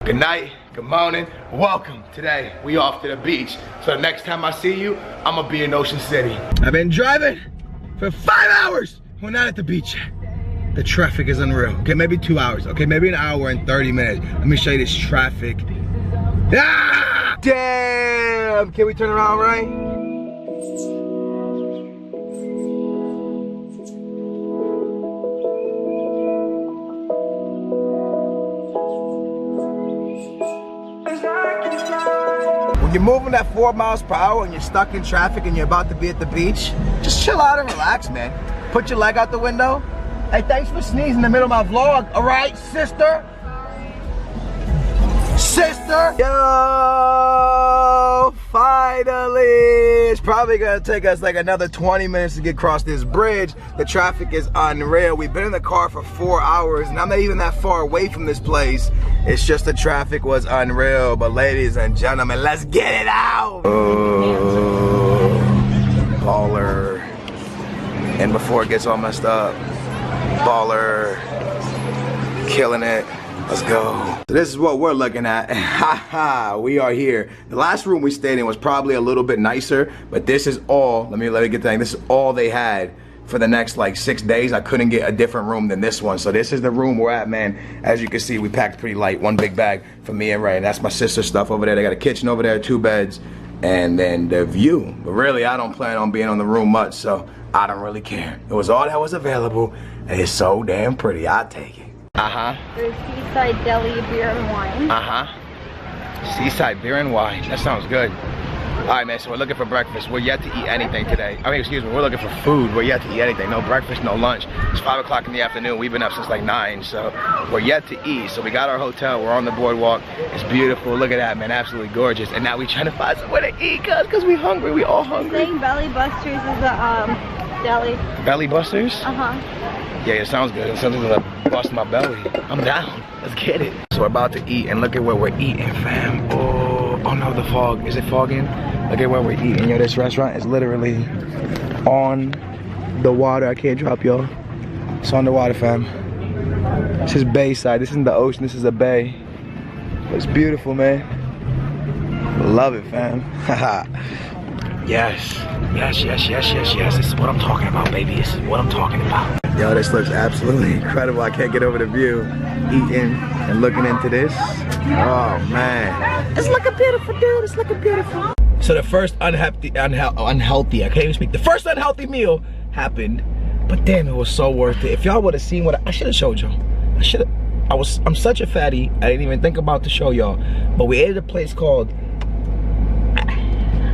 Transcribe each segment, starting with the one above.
Good night, good morning, welcome. Today, we off to the beach. So the next time I see you, I'm gonna be in Ocean City. I've been driving for 5 hours. We're not at the beach yet. The traffic is unreal. Okay, maybe 2 hours. Okay, maybe an hour and 30 minutes. Let me show you this traffic. Ah! Damn! Can we turn around, right? When you're moving at 4 miles per hour and you're stuck in traffic and you're about to be at the beach, just chill out and relax, man. Put your leg out the window. Hey, thanks for sneezing in the middle of my vlog. All right, sister? Sister? Yo, finally. It's probably gonna take us like another 20 minutes to get across this bridge. The traffic is unreal. We've been in the car for 4 hours and I'm not even that far away from this place. It's just the traffic was unreal. But ladies and gentlemen, let's get it out. Oh, baller. And before it gets all messed up, baller, killing it. Let's go. So this is what we're looking at. Haha, we are here. The last room we stayed in was probably a little bit nicer, but this is all, let me get that. This is all they had for the next like 6 days. I couldn't get a different room than this one. So this is the room we're at, man. As you can see, we packed pretty light. One big bag for me and Ray. And that's my sister's stuff over there. They got a kitchen over there, 2 beds, and then the view. But really, I don't plan on being on the room much, so I don't really care. It was all that was available, and it's so damn pretty. I take it. There's Seaside Deli beer and wine. Seaside beer and wine. That sounds good. All right, man, so we're looking for breakfast. We're yet to eat anything today. I mean, excuse me, we're looking for food. We're yet to eat anything. No breakfast, no lunch. It's 5 o'clock in the afternoon. We've been up since like 9, so we're yet to eat. So we got our hotel. We're on the boardwalk. It's beautiful. Look at that, man. Absolutely gorgeous. And now we're trying to find somewhere to eat, because we're hungry. We all hungry. I think Belly Busters is a deli. Belly Busters? Yeah, it sounds good. It sounds like it's gonna bust my belly. I'm down. Let's get it. So we're about to eat, and look at where we're eating, fam. Oh no, the fog. Is it fogging? Look at where we're eating. Yo, this restaurant is literally on the water. I can't drop y'all. It's on the water, fam. This is Bayside. This isn't the ocean. This is a bay. It's beautiful, man. Love it, fam. Yes. Yes. This is what I'm talking about, baby. This is what I'm talking about. Yo, this looks absolutely incredible. I can't get over the view. Eating and looking into this. Oh, man. It's looking beautiful, dude. It's looking beautiful. So the first unhealthy, I can't even speak. The first unhealthy meal happened, but damn, it was so worth it. If y'all would have seen what I should have showed y'all. I'm such a fatty. I didn't even think about to show y'all. But we ate at a place called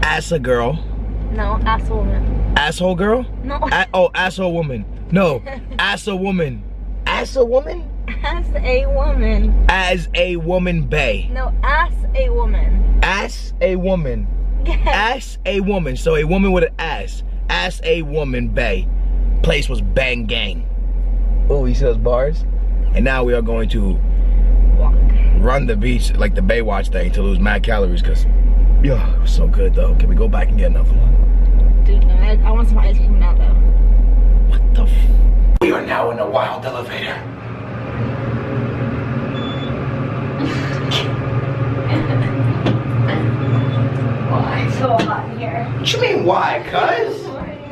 Assa Girl. No, Asshole Woman. Asshole Girl? No. Asshole Woman. No, Assa Woman. Assa Woman? As a woman. As a woman bay. No, as a woman. As a woman. Yes. As a woman. So a woman with an ass. As a woman bay. Place was bang gang. Oh, he sells bars. And now we are going to run the beach like the Baywatch thing to lose mad calories, because yo, it was so good though. Can we go back and get another one? Dude, no, I want some ice cream now though. What the f? We are now in a wild elevator. Why it's so hot in here? What you mean why, cuz?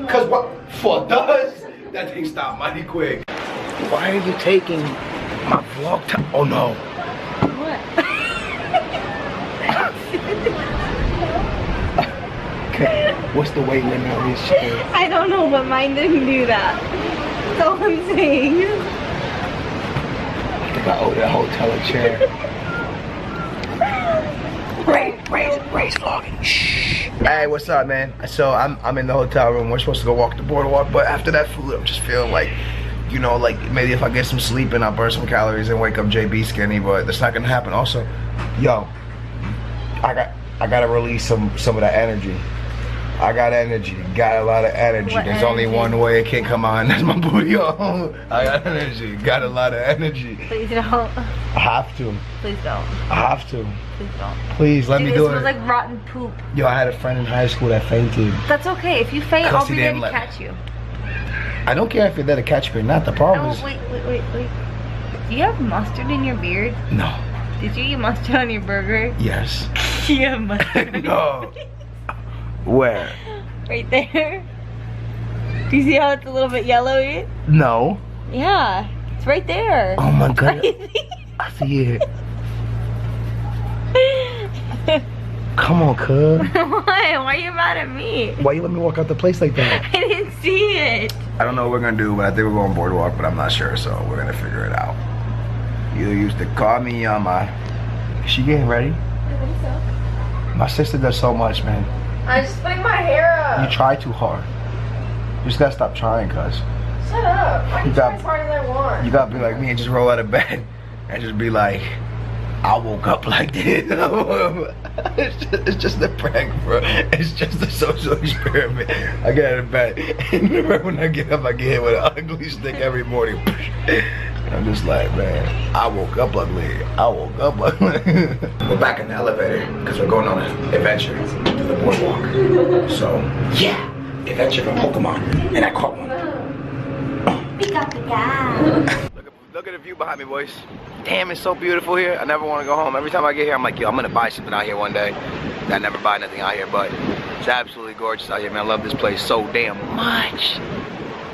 Cuz what? For does? That thing stopped mighty quick. Why are you taking my vlog time? Oh no. What? Okay. What's the weight limit on this chair? I don't know, but mine didn't do that. That's all I'm saying. I think I owe that hotel a chair. Ray's vlogging. Shh. Hey, what's up, man? So I'm in the hotel room. We're supposed to go walk the boardwalk, but after that food, I'm just feeling like, you know, like maybe if I get some sleep and I'll burn some calories and wake up JB skinny, but that's not gonna happen. Also, yo, I gotta release some of that energy. I got energy, got a lot of energy. What There's energy? only one way it can come on. That's my booty. Oh, I got energy, got a lot of energy. Please don't. I have to. Please don't. I have to. Please don't. Please let me do It it. smells like rotten poop. Yo, I had a friend in high school that fainted. That's okay. If you faint, I'll Cause he be there to didn't let- catch you. I don't care if you're there to catch me or not. The problem Oh, is wait. Do you have mustard in your beard? no. Did you eat mustard on your burger? Yes. You have mustard. No. Where? Right there. Do you see how it's a little bit yellowy? No. Yeah, it's right there. Oh my god. I see it. Come on, cuz. Why? Why are you mad at me? Why you let me walk out the place like that? I didn't see it. I don't know what we're gonna do, but I think we're going boardwalk, but I'm not sure, so we're gonna figure it out. You used to call me on my... Is she getting ready? I think so. My sister does so much, man. I'm just putting my hair up. You try too hard. You just gotta stop trying, cuz. Shut up. I You can try got- as hard as I want. You gotta be like me and just roll out of bed and just be like, I woke up like this. It's just a prank, bro. It's just a social experiment. I get out of bed, and remember when I get up, I get hit with an ugly stick every morning. And I'm just like, man, I woke up ugly. I woke up ugly. We're back in the elevator because we're going on an adventure to the boardwalk. So, yeah, adventure from Pokemon, and I caught one. Pika pika. Look at the view behind me, boys. Damn, it's so beautiful here. I never want to go home. Every time I get here, I'm like, yo, I'm gonna buy something out here one day. I never buy nothing out here, but it's absolutely gorgeous out here, man. I love this place so damn much.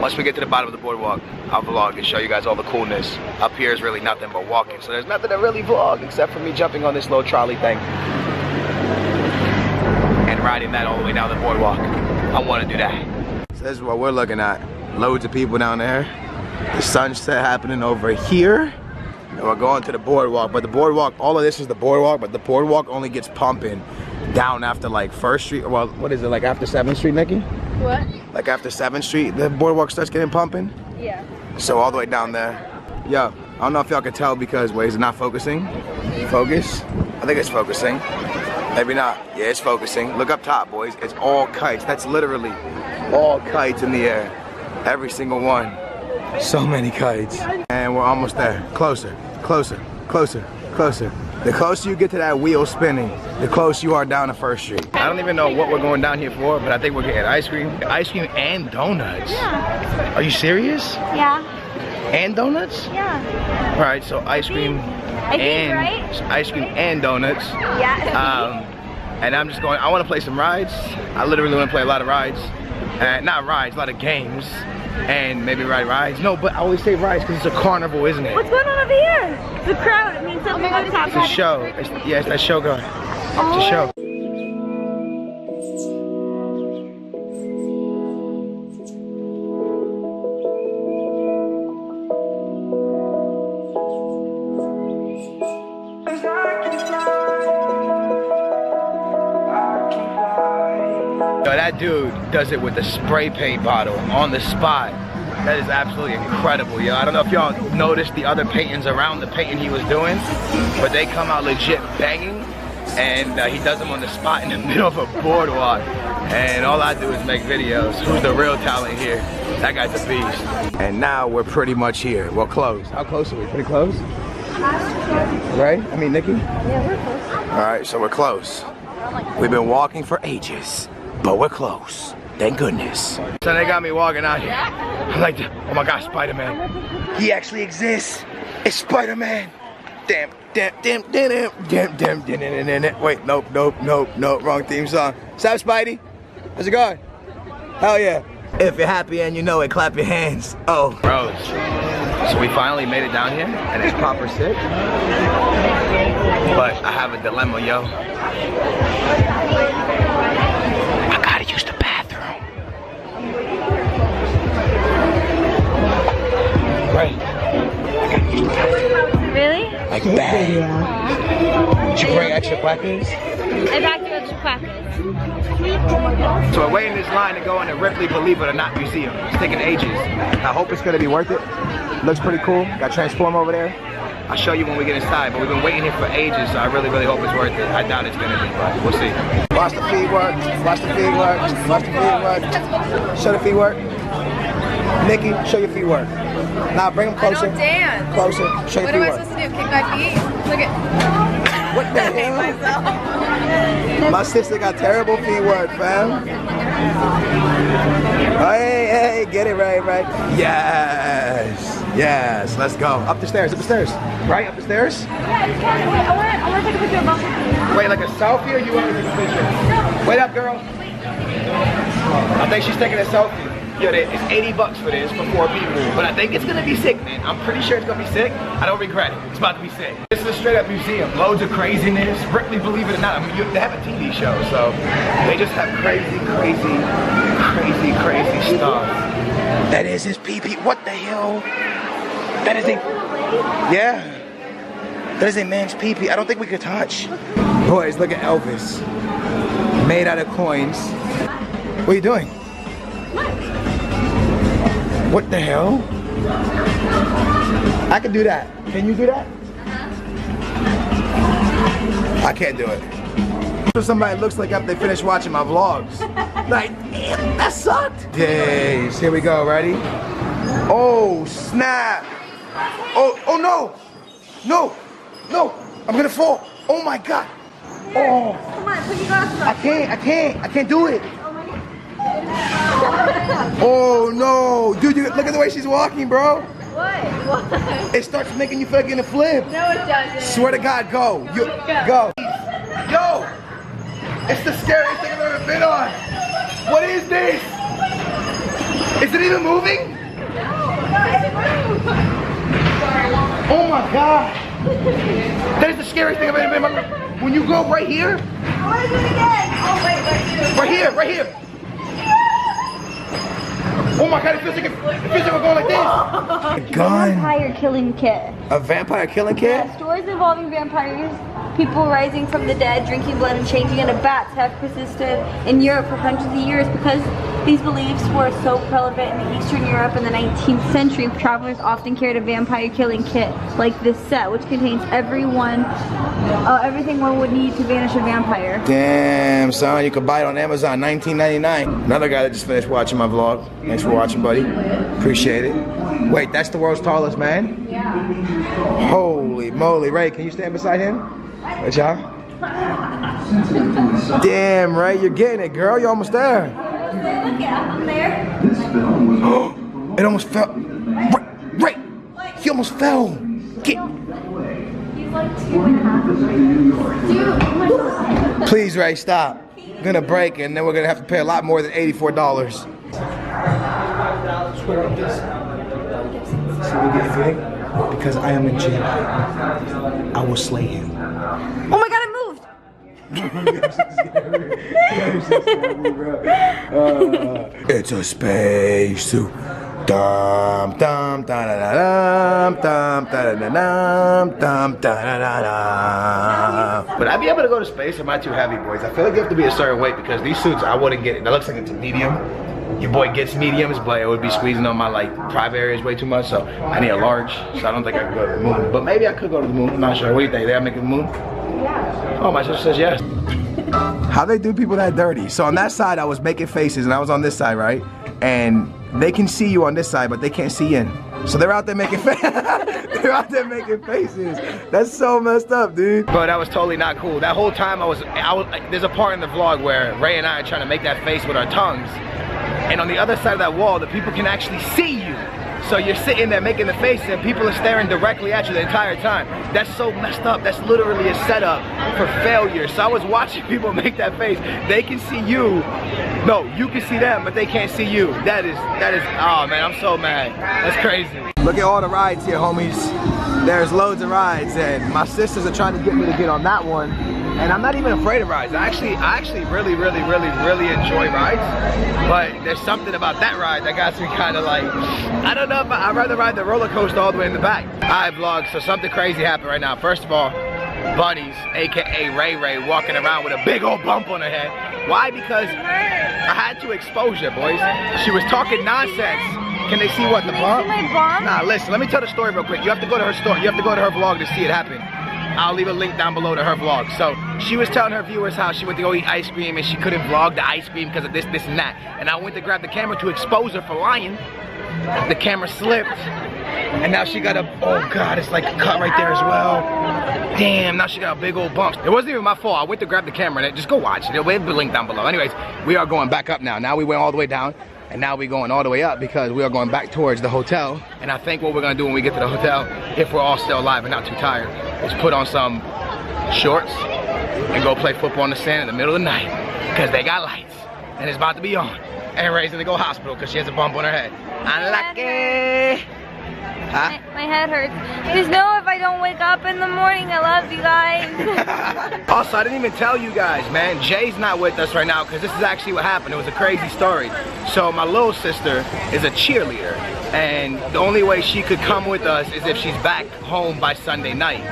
Once we get to the bottom of the boardwalk, I'll vlog and show you guys all the coolness. Up here is really nothing but walking, so there's nothing to really vlog except for me jumping on this little trolley thing and riding that all the way down the boardwalk. I want to do that. So this is what we're looking at. Loads of people down there. The sunset happening over here. And we're going to the boardwalk, but the boardwalk, all of this is the boardwalk, but the boardwalk only gets pumping down after like 1st Street, well, what is it, like after 7th Street, Nikki? What? Like after 7th Street, the boardwalk starts getting pumping. Yeah. So all the way down there. Yo, I don't know if y'all can tell because, wait, is it not focusing? Focus? I think it's focusing. Maybe not. Yeah, it's focusing. Look up top, boys. It's all kites. That's literally all kites in the air. Every single one. So many kites. And we're almost there. Closer, closer, closer, closer. The closer you get to that wheel spinning, the closer you are down to 1st Street. I don't even know what we're going down here for, but I think we're getting ice cream. Ice cream and donuts. Yeah. Are you serious? Yeah. And donuts? Yeah. All right, so ice cream right? ice cream and donuts. Yeah. And I'm just going, I want to play some rides. I literally want to play a lot of rides. Not rides, a lot of games. And maybe ride rides. No, but I always say rides because it's a carnival, isn't it? What's going on over here? It's a crowd. It means something on top. It's a show. It's that show going. It's a show. Yo, that dude does it with the spray paint bottle on the spot. That is absolutely incredible, yo. I don't know if y'all noticed the other paintings around the painting he was doing, but they come out legit banging, and he does them on the spot in the middle of a boardwalk. And all I do is make videos. Who's the real talent here? That guy's a beast. And now we're pretty much here. We're close. How close are we? Pretty close? Right? I mean, Nikki? Yeah, we're close. All right, so we're close. We've been walking for ages, but we're close. Thank goodness. So they got me walking out here. I'm like, oh my God, Spider-Man. He actually exists. It's Spider-Man. Damn. Wait, nope, wrong theme song. What's up, Spidey? How's it going? Hell yeah. If you're happy and you know it, clap your hands. Oh. Bros, so we finally made it down here, and it's proper sit. But I have a dilemma, yo. I gotta use the bathroom. Right. I gotta use the bathroom. Really? Like bad. Did you bring extra placards? I backed you extra placards. So we're waiting this line to go in the Ripley Believe It or Not Museum. It's taking ages. I hope it's gonna be worth it. Looks pretty cool. Got Transform over there. I'll show you when we get inside, but we've been waiting here for ages, so I really hope it's worth it. I doubt it's gonna be, but we'll see. Watch the feet work, watch the feet work, watch the feet work. Show the feet work. Nikki, show your feet work. Now bring them closer. I don't dance. Closer, show your What feet am I work. supposed to do? Kick my feet? Look at. What the I hate hell? myself. My sister got terrible feet work, fam. Oh, hey, get it right. Yes. Yes, let's go. Up the stairs, Right, up the stairs? Yeah, I want to take a picture of both. Wait, like a selfie or you want to take a picture? Wait up, girl. I think she's taking a selfie. Yo, it's 80 bucks for this for 4 people, but I think it's gonna be sick, man. I'm pretty sure it's gonna be sick. I don't regret it. It's about to be sick. This is a straight up museum. Loads of craziness. Ripley, believe it or not, I mean, they have a TV show, so they just have crazy stuff. That is his pee-pee. What the hell? That is a, yeah. That is a man's pee-pee. I don't think we could touch. Boys, look at Elvis. Made out of coins. What are you doing? What the hell? I can do that. Can you do that? I can't do it. So somebody looks like after they finished watching my vlogs. Like, damn, that sucked. Days. Here we go. Ready? Oh, snap. Oh no. No. No. I'm gonna fall. Oh my God. Oh. Come on, put your glasses on. I can't do it. Oh no, dude, look at the way she's walking, bro. What? It starts making you feel like you're in a flip. No, it doesn't. Swear to God, go. Go. Yo, it's the scariest thing I've ever been on. What is this? Is it even moving? Oh my God. That is the scariest thing I've ever been on. When you go right here. I want to do it again. Oh, wait, Right here. Oh my God, it feels like we're going like this. A gun. Vampire killing kit. A vampire killing kit? Yeah, stories involving vampires, people rising from the dead, drinking blood and changing into bats have persisted in Europe for hundreds of years because these beliefs were so prevalent in Eastern Europe in the 19th century. Travelers often carried a vampire killing kit like this set, which contains everything one would need to vanish a vampire. Damn, son, you can buy it on Amazon, $19.99. Another guy that just finished watching my vlog. Thanks for watching, buddy. Appreciate it. Wait, that's the world's tallest man? Yeah. Holy moly. Ray, can you stand beside him? Good job. Damn, Ray, you're getting it, girl. You're almost there. Look at, I'm there. It almost fell. Ray, he almost fell. Get. He's like 2.5. Dude, oh my God. Please, Ray, stop. We're gonna break and then we're gonna have to pay a lot more than $84. See what gets big? Because I am a Jedi. I will slay him. Oh my God, it moved! It's a space suit. Dum dum da da da dum da da da dum da da da da. Would I be able to go to space? Or am I too heavy, boys? I feel like you have to be a certain weight because these suits I wouldn't get. It looks like it's a medium. Your boy gets mediums, but it would be squeezing on my like private areas way too much. So I need a large. So I don't think I can go to the moon. But maybe I could go to the moon. I'm not sure. What do you think? They gotta make the moon? Yeah. Oh, my sister says yes. How they do people that dirty? So on that side, I was making faces, and I was on this side, right? And they can see you on this side, but they can't see in. So they're out there making they're out there making faces. That's so messed up, dude. But that was totally not cool. That whole time I was there's a part in the vlog where Ray and I are trying to make that face with our tongues. And on the other side of that wall, the people can actually see you. So you're sitting there making the face and people are staring directly at you the entire time. That's so messed up. That's literally a setup for failure. So I was watching people make that face. They can see you. No, you can see them, but they can't see you. That is, oh man, I'm so mad. That's crazy. Look at all the rides here, homies. There's loads of rides and my sisters are trying to get me to get on that one. And I'm not even afraid of rides. I actually really enjoy rides. But there's something about that ride that got me kind of like, I don't know if I'd rather ride the roller coaster all the way in the back. Alright vlog, so something crazy happened right now. First of all, Bunnies, aka Ray, walking around with a big old bump on her head. Why? Because I had to expose her, boys. She was talking nonsense. Can they see what, the bump? Nah, listen, let me tell the story real quick. You have to go to her story. You have to go to her vlog to see it happen. I'll leave a link down below to her vlog. So she was telling her viewers how she went to go eat ice cream and she couldn't vlog the ice cream because of this, and that. And I went to grab the camera to expose her for lying. The camera slipped. And now she got a, oh God, it's like a cut right there as well. Damn, now she got a big old bump. It wasn't even my fault. I went to grab the camera and just go watch it. There'll be a link down below. Anyways, we are going back up now. Now we went all the way down. And now we're going all the way up because we are going back towards the hotel. And I think what we're gonna do when we get to the hotel, if we're all still alive and not too tired, is put on some shorts and go play football in the sand in the middle of the night because they got lights and it's about to be on. And Ray's to go hospital because she has a bump on her head. Unlucky. Huh? My head hurts. Just know if I don't wake up in the morning, I love you guys. Also, I didn't even tell you guys, man. Jay's not with us right now because this is actually what happened. It was a crazy story. So my little sister is a cheerleader, and the only way she could come with us is if she's back home by Sunday night.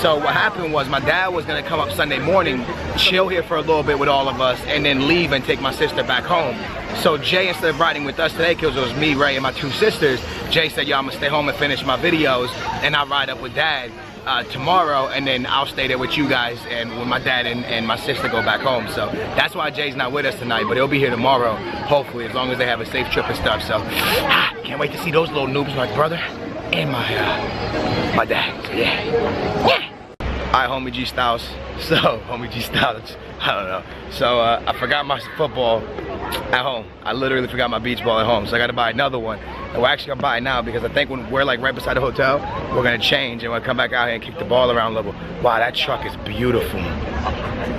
So what happened was my dad was gonna come up Sunday morning, chill here for a little bit with all of us, and then leave and take my sister back home. So Jay, instead of riding with us today, because it was me, Ray, and my two sisters, Jay said, yo, I'm gonna stay home and finish my videos, and I'll ride up with Dad tomorrow, and then I'll stay there with you guys, and when my dad and my sister go back home. So that's why Jay's not with us tonight, but he'll be here tomorrow, hopefully, as long as they have a safe trip and stuff. So can't wait to see those little noobs, my brother and my dad. So, yeah. Alright, homie G Styles. So, homie G Styles, I don't know. So, I forgot my football at home. I literally forgot my beach ball at home, so I gotta buy another one. And we're actually gonna buy it now because I think when we're like right beside the hotel, we're gonna change and we'll come back out here and kick the ball around a little. Wow, that truck is beautiful.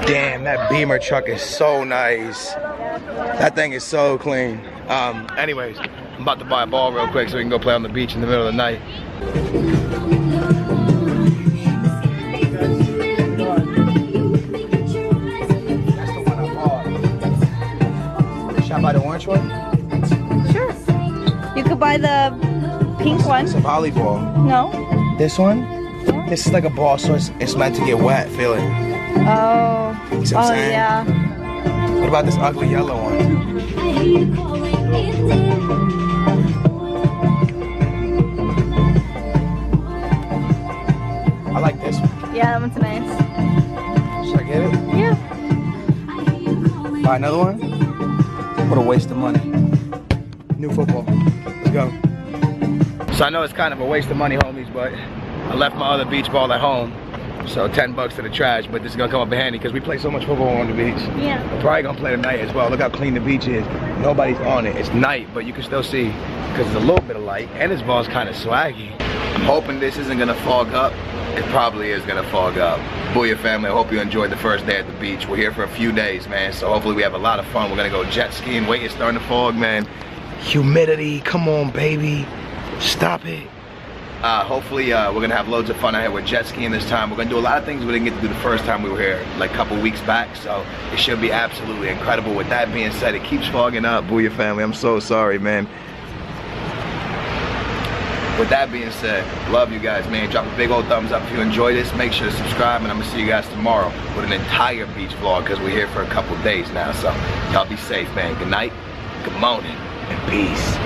Damn, that Beamer truck is so nice. That thing is so clean. Anyways, I'm about to buy a ball real quick so we can go play on the beach in the middle of the night. Should I buy the orange one? Sure. You could buy the pink one. It's a volleyball. No? This one? Yeah. This is like a ball, so it's meant to get wet, feel it. Oh. You see what I'm saying? Yeah. What about this ugly yellow one? I like this one. Yeah, that one's nice. Should I get it? Yeah. Buy another one? What a waste of money. New football. Let's go. So I know it's kind of a waste of money, homies, but I left my other beach ball at home. So 10 bucks to the trash, but this is gonna come up in handy because we play so much football on the beach. Yeah. We're probably gonna play tonight as well. Look how clean the beach is. Nobody's on it. It's night, but you can still see because there's a little bit of light and this ball's kind of swaggy. I'm hoping this isn't gonna fog up. It probably is gonna fog up. Booyah family, I hope you enjoyed the first day at the beach. We're here for a few days, man, so hopefully we have a lot of fun. We're gonna go jet skiing. Wait, it's starting to fog, man. Humidity, come on, baby. Stop it. Hopefully we're gonna have loads of fun out here with jet skiing this time. We're gonna do a lot of things we didn't get to do the first time we were here, like a couple weeks back, so it should be absolutely incredible. With that being said, it keeps fogging up, Booyah family. I'm so sorry, man. With that being said, love you guys, man. Drop a big old thumbs up if you enjoyed this. Make sure to subscribe, and I'm gonna see you guys tomorrow with an entire beach vlog because we're here for a couple days now. So y'all be safe, man. Good night, good morning, and peace.